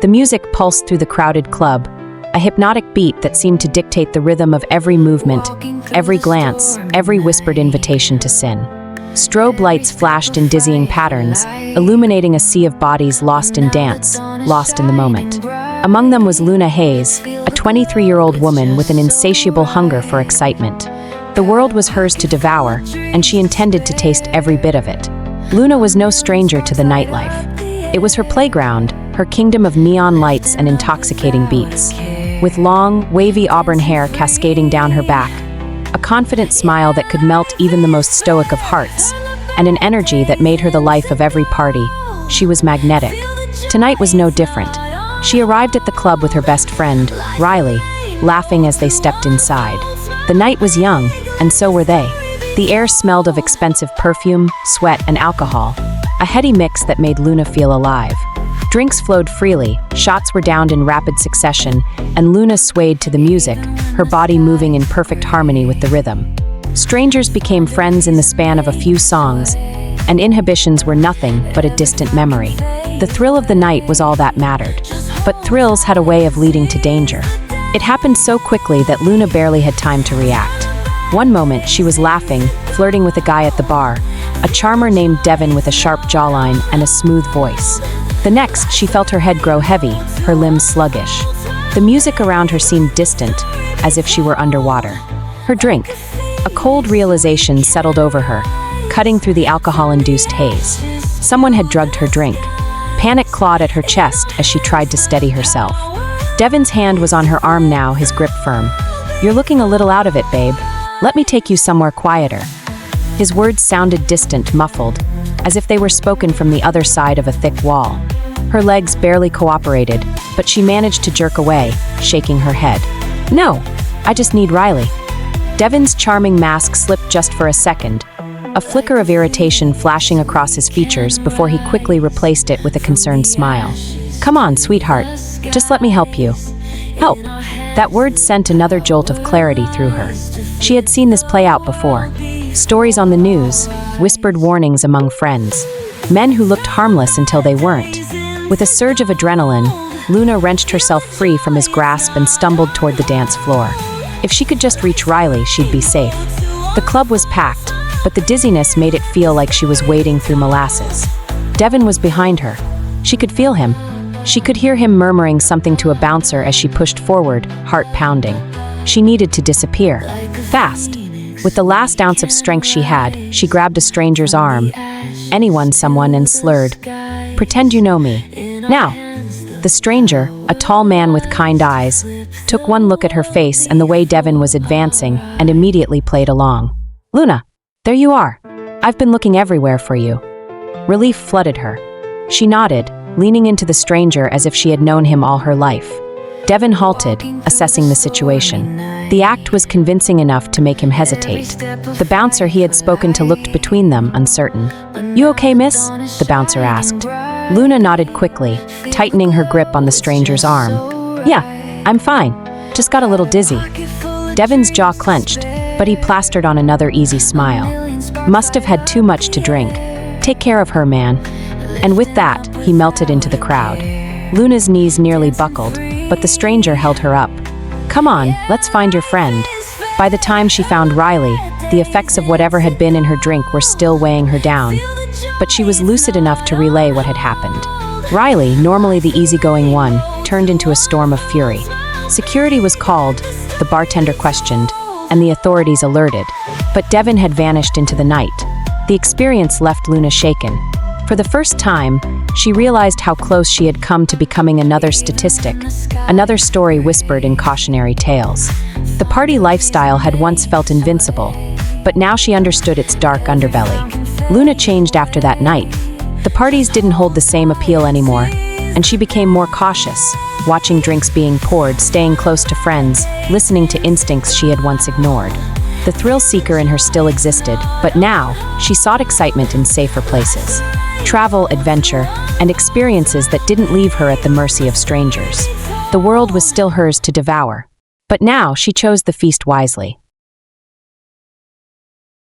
The music pulsed through the crowded club, a hypnotic beat that seemed to dictate the rhythm of every movement, every glance, every whispered invitation to sin. Strobe lights flashed in dizzying patterns, illuminating a sea of bodies lost in dance, lost in the moment. Among them was Luna Hayes, a 23-year-old woman with an insatiable hunger for excitement. The world was hers to devour, and she intended to taste every bit of it. Luna was no stranger to the nightlife. It was her playground, her kingdom of neon lights and intoxicating beats. With long, wavy auburn hair cascading down her back, a confident smile that could melt even the most stoic of hearts, and an energy that made her the life of every party, she was magnetic. Tonight was no different. She arrived at the club with her best friend, Riley, laughing as they stepped inside. The night was young, and so were they. The air smelled of expensive perfume, sweat, and alcohol, a heady mix that made Luna feel alive. Drinks flowed freely, shots were downed in rapid succession, and Luna swayed to the music, her body moving in perfect harmony with the rhythm. Strangers became friends in the span of a few songs, and inhibitions were nothing but a distant memory. The thrill of the night was all that mattered. But thrills had a way of leading to danger. It happened so quickly that Luna barely had time to react. One moment, she was laughing, flirting with a guy at the bar, a charmer named Devin with a sharp jawline and a smooth voice. The next, she felt her head grow heavy, her limbs sluggish. The music around her seemed distant, as if she were underwater. Her drink. A cold realization settled over her, cutting through the alcohol-induced haze. Someone had drugged her drink. Panic clawed at her chest as she tried to steady herself. Devin's hand was on her arm now, his grip firm. "You're looking a little out of it, babe. Let me take you somewhere quieter." His words sounded distant, muffled, as if they were spoken from the other side of a thick wall. Her legs barely cooperated, but she managed to jerk away, shaking her head. "No, I just need Riley." Devin's charming mask slipped just for a second, a flicker of irritation flashing across his features before he quickly replaced it with a concerned smile. "Come on, sweetheart. Just let me help you." Help. That word sent another jolt of clarity through her. She had seen this play out before. Stories on the news, whispered warnings among friends. Men who looked harmless until they weren't. With a surge of adrenaline, Luna wrenched herself free from his grasp and stumbled toward the dance floor. If she could just reach Riley, she'd be safe. The club was packed, but the dizziness made it feel like she was wading through molasses. Devin was behind her. She could feel him. She could hear him murmuring something to a bouncer as she pushed forward, heart pounding. She needed to disappear. Fast. With the last ounce of strength she had, she grabbed a stranger's arm. "Anyone, someone," and slurred, "Pretend you know me. Now." The stranger, a tall man with kind eyes, took one look at her face and the way Devin was advancing and immediately played along. "Luna, there you are. I've been looking everywhere for you." Relief flooded her. She nodded, leaning into the stranger as if she had known him all her life. Devin halted, assessing the situation. The act was convincing enough to make him hesitate. The bouncer he had spoken to looked between them, uncertain. "You okay, miss?" the bouncer asked. Luna nodded quickly, tightening her grip on the stranger's arm. "Yeah, I'm fine. Just got a little dizzy." Devin's jaw clenched, but he plastered on another easy smile. "Must have had too much to drink. Take care of her, man." And with that, he melted into the crowd. Luna's knees nearly buckled, but the stranger held her up. "Come on, let's find your friend." By the time she found Riley, the effects of whatever had been in her drink were still weighing her down. But she was lucid enough to relay what had happened. Riley, normally the easygoing one, turned into a storm of fury. Security was called, the bartender questioned, and the authorities alerted. But Devin had vanished into the night. The experience left Luna shaken. For the first time, she realized how close she had come to becoming another statistic, another story whispered in cautionary tales. The party lifestyle had once felt invincible, but now she understood its dark underbelly. Luna changed after that night. The parties didn't hold the same appeal anymore, and she became more cautious, watching drinks being poured, staying close to friends, listening to instincts she had once ignored. The thrill seeker in her still existed, but now she sought excitement in safer places. Travel, adventure, and experiences that didn't leave her at the mercy of strangers. The world was still hers to devour, but now she chose the feast wisely.